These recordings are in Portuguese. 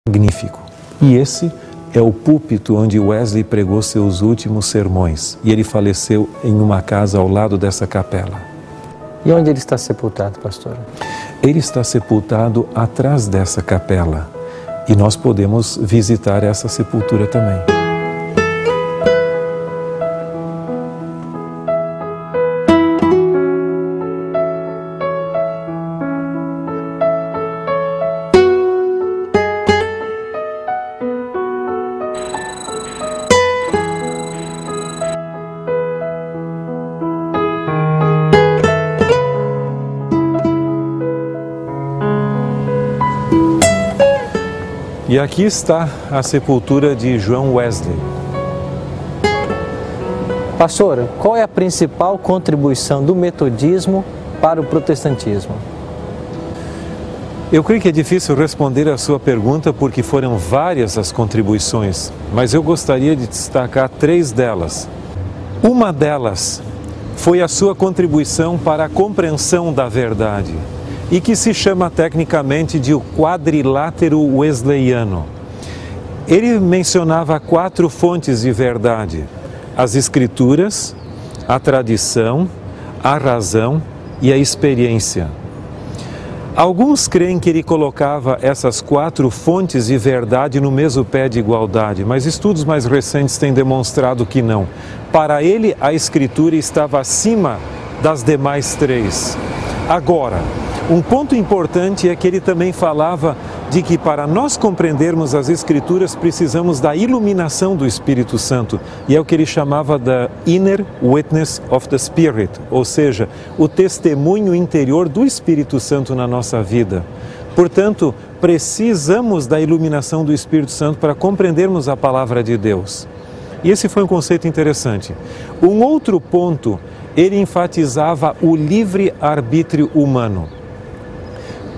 magnífico. E esse é o púlpito onde Wesley pregou seus últimos sermões. E ele faleceu em uma casa ao lado dessa capela. E onde ele está sepultado, pastor? Ele está sepultado atrás dessa capela. E nós podemos visitar essa sepultura também. E aqui está a sepultura de John Wesley. Pastor, qual é a principal contribuição do metodismo para o protestantismo? Eu creio que é difícil responder a sua pergunta porque foram várias as contribuições, mas eu gostaria de destacar 3 delas. Uma delas foi a sua contribuição para a compreensão da verdade, e que se chama tecnicamente de o quadrilátero wesleyano. Ele mencionava 4 fontes de verdade: as Escrituras, a tradição, a razão e a experiência. Alguns creem que ele colocava essas 4 fontes de verdade no mesmo pé de igualdade, mas estudos mais recentes têm demonstrado que não. Para ele, a Escritura estava acima das demais 3. Agora, um ponto importante é que ele também falava de que para nós compreendermos as Escrituras precisamos da iluminação do Espírito Santo, e é o que ele chamava da Inner Witness of the Spirit, ou seja, o testemunho interior do Espírito Santo na nossa vida. Portanto, precisamos da iluminação do Espírito Santo para compreendermos a palavra de Deus. E esse foi um conceito interessante. Um outro ponto, ele enfatizava o livre-arbítrio humano.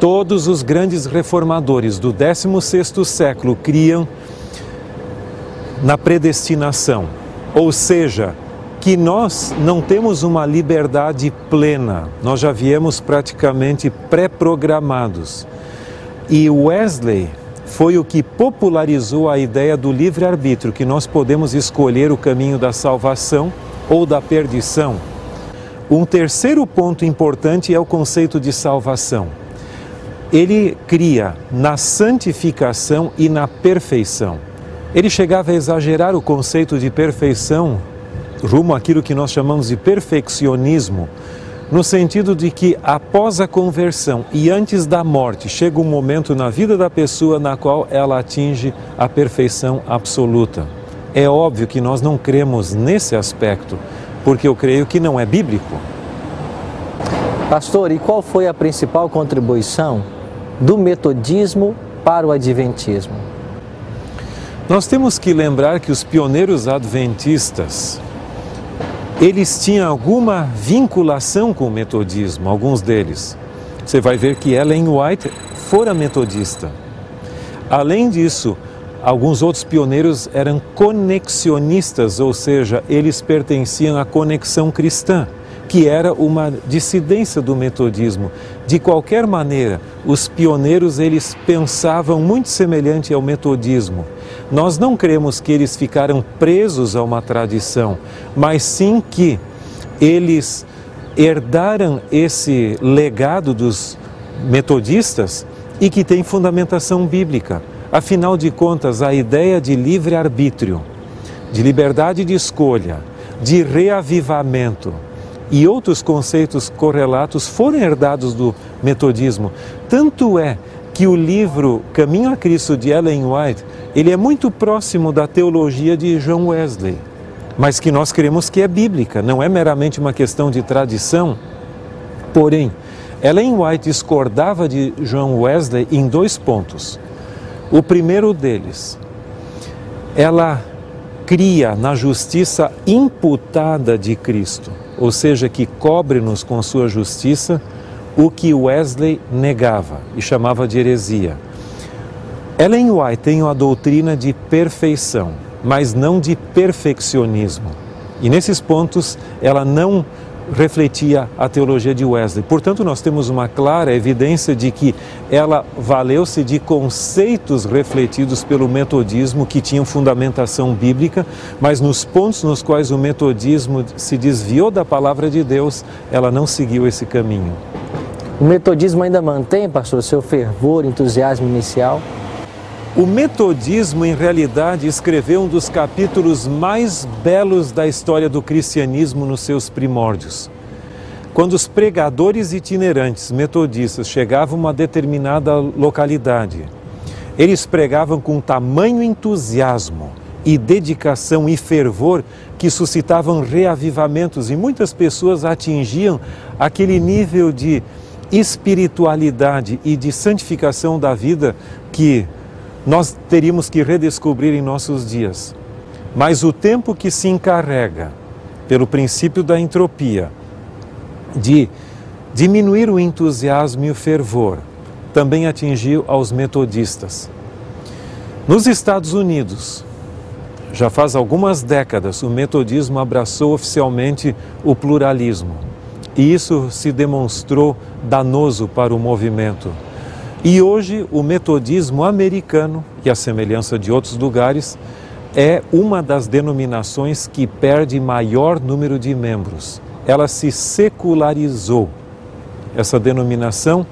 Todos os grandes reformadores do 16º século criam na predestinação, ou seja, que nós não temos uma liberdade plena, nós já viemos praticamente pré-programados. E Wesley foi o que popularizou a ideia do livre-arbítrio, que nós podemos escolher o caminho da salvação ou da perdição. Um terceiro ponto importante é o conceito de salvação. Ele cria na santificação e na perfeição. Ele chegava a exagerar o conceito de perfeição rumo àquilo que nós chamamos de perfeccionismo, no sentido de que após a conversão e antes da morte chega um momento na vida da pessoa na qual ela atinge a perfeição absoluta. É óbvio que nós não cremos nesse aspecto, porque eu creio que não é bíblico. Pastor, e qual foi a principal contribuição do metodismo para o adventismo? Nós temos que lembrar que os pioneiros adventistas, eles tinham alguma vinculação com o metodismo, alguns deles. Você vai ver que Ellen White fora metodista. Além disso, alguns outros pioneiros eram conexionistas, ou seja, eles pertenciam à conexão cristã, que era uma dissidência do metodismo. De qualquer maneira, os pioneiros eles pensavam muito semelhante ao metodismo. Nós não cremos que eles ficaram presos a uma tradição, mas sim que eles herdaram esse legado dos metodistas e que tem fundamentação bíblica. Afinal de contas, a ideia de livre-arbítrio, de liberdade de escolha, de reavivamento e outros conceitos correlatos foram herdados do metodismo. Tanto é que o livro Caminho a Cristo, de Ellen White, ele é muito próximo da teologia de John Wesley, mas que nós cremos que é bíblica, não é meramente uma questão de tradição. Porém, Ellen White discordava de John Wesley em 2 pontos. O primeiro deles, ela cria na justiça imputada de Cristo, ou seja, que cobre-nos com sua justiça o que Wesley negava e chamava de heresia. Ellen White tem a doutrina de perfeição, mas não de perfeccionismo. E nesses pontos ela não refletia a teologia de Wesley. Portanto, nós temos uma clara evidência de que ela valeu-se de conceitos refletidos pelo metodismo que tinham fundamentação bíblica, mas nos pontos nos quais o metodismo se desviou da palavra de Deus, ela não seguiu esse caminho. O metodismo ainda mantém, pastor, seu fervor, entusiasmo inicial? O metodismo, em realidade, escreveu um dos capítulos mais belos da história do cristianismo nos seus primórdios. Quando os pregadores itinerantes metodistas chegavam a uma determinada localidade, eles pregavam com tamanho entusiasmo e dedicação e fervor que suscitavam reavivamentos, e muitas pessoas atingiam aquele nível de espiritualidade e de santificação da vida que nós teríamos que redescobrir em nossos dias. Mas o tempo que se encarrega, pelo princípio da entropia, de diminuir o entusiasmo e o fervor, também atingiu aos metodistas. Nos Estados Unidos, já faz algumas décadas, o metodismo abraçou oficialmente o pluralismo, e isso se demonstrou danoso para o movimento. E hoje o metodismo americano, e a semelhança de outros lugares, é uma das denominações que perde maior número de membros. Ela se secularizou, essa denominação,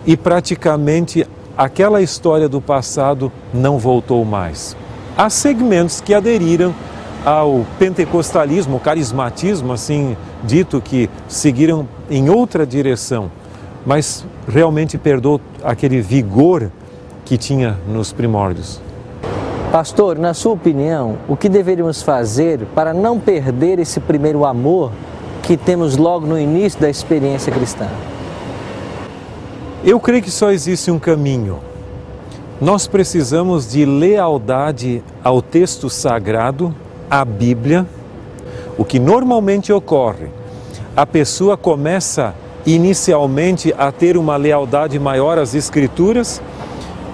e praticamente aquela história do passado não voltou mais. Há segmentos que aderiram ao pentecostalismo, o carismatismo, assim dito, que seguiram em outra direção, mas realmente perdeu aquele vigor que tinha nos primórdios. Pastor, na sua opinião, o que deveríamos fazer para não perder esse primeiro amor que temos logo no início da experiência cristã? Eu creio que só existe um caminho. Nós precisamos de lealdade ao texto sagrado, à Bíblia. O que normalmente ocorre, a pessoa começa inicialmente a ter uma lealdade maior às Escrituras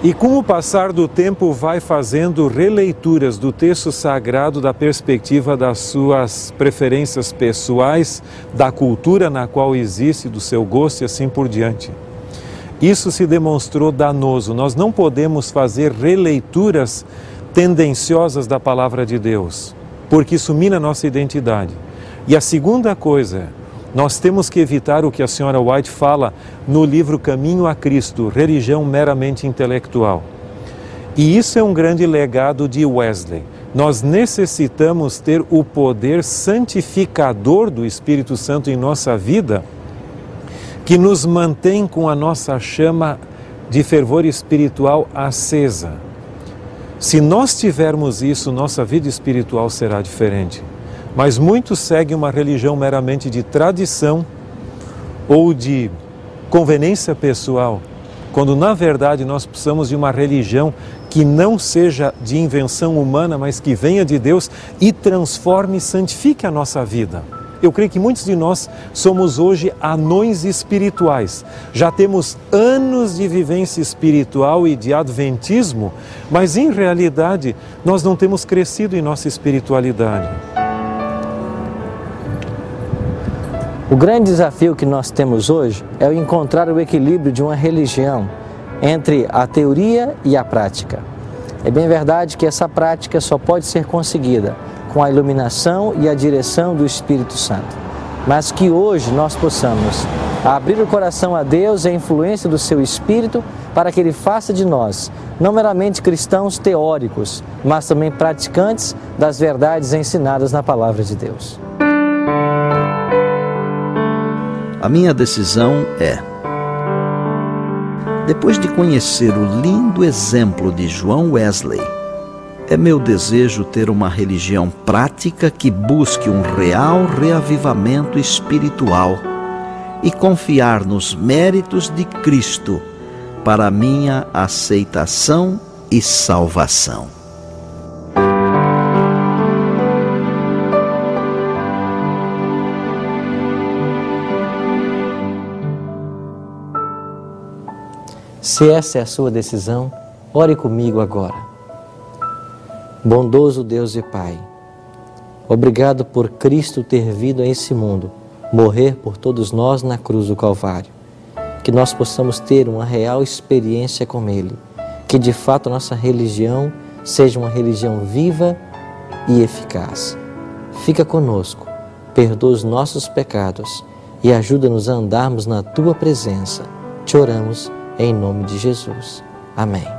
e com o passar do tempo vai fazendo releituras do texto sagrado da perspectiva das suas preferências pessoais, da cultura na qual existe, do seu gosto e assim por diante. Isso se demonstrou danoso. Nós não podemos fazer releituras tendenciosas da palavra de Deus, porque isso mina a nossa identidade. E a segunda coisa, nós temos que evitar o que a senhora White fala no livro Caminho a Cristo, religião meramente intelectual. E isso é um grande legado de Wesley. Nós necessitamos ter o poder santificador do Espírito Santo em nossa vida, que nos mantém com a nossa chama de fervor espiritual acesa. Se nós tivermos isso, nossa vida espiritual será diferente. Mas muitos seguem uma religião meramente de tradição ou de conveniência pessoal, quando na verdade nós precisamos de uma religião que não seja de invenção humana, mas que venha de Deus e transforme e santifique a nossa vida. Eu creio que muitos de nós somos hoje anões espirituais. Já temos anos de vivência espiritual e de adventismo, mas em realidade nós não temos crescido em nossa espiritualidade. O grande desafio que nós temos hoje é o encontrar o equilíbrio de uma religião entre a teoria e a prática. É bem verdade que essa prática só pode ser conseguida com a iluminação e a direção do Espírito Santo, mas que hoje nós possamos abrir o coração a Deus e a influência do seu Espírito para que Ele faça de nós não meramente cristãos teóricos, mas também praticantes das verdades ensinadas na Palavra de Deus. A minha decisão é: depois de conhecer o lindo exemplo de João Wesley, é meu desejo ter uma religião prática que busque um real reavivamento espiritual e confiar nos méritos de Cristo para minha aceitação e salvação. Se essa é a sua decisão, ore comigo agora. Bondoso Deus e Pai, obrigado por Cristo ter vindo a esse mundo morrer por todos nós na cruz do Calvário. Que nós possamos ter uma real experiência com Ele, que de fato a nossa religião seja uma religião viva e eficaz. Fica conosco, perdoa os nossos pecados e ajuda-nos a andarmos na Tua presença. Te oramos em nome de Jesus. Amém.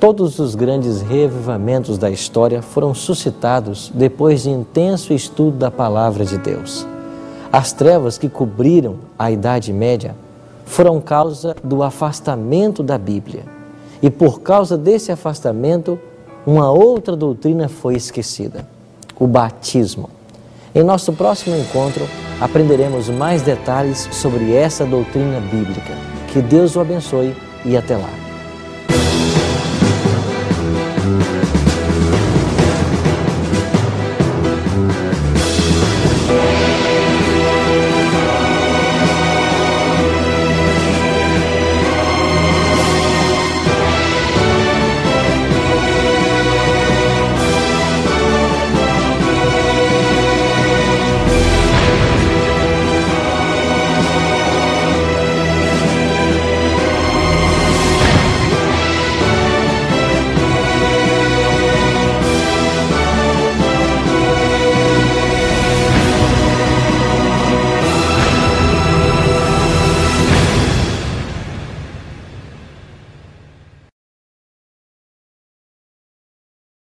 Todos os grandes reavivamentos da história foram suscitados depois de intenso estudo da Palavra de Deus. As trevas que cobriram a Idade Média foram causa do afastamento da Bíblia. E por causa desse afastamento, uma outra doutrina foi esquecida: o batismo. Em nosso próximo encontro, aprenderemos mais detalhes sobre essa doutrina bíblica. Que Deus o abençoe e até lá.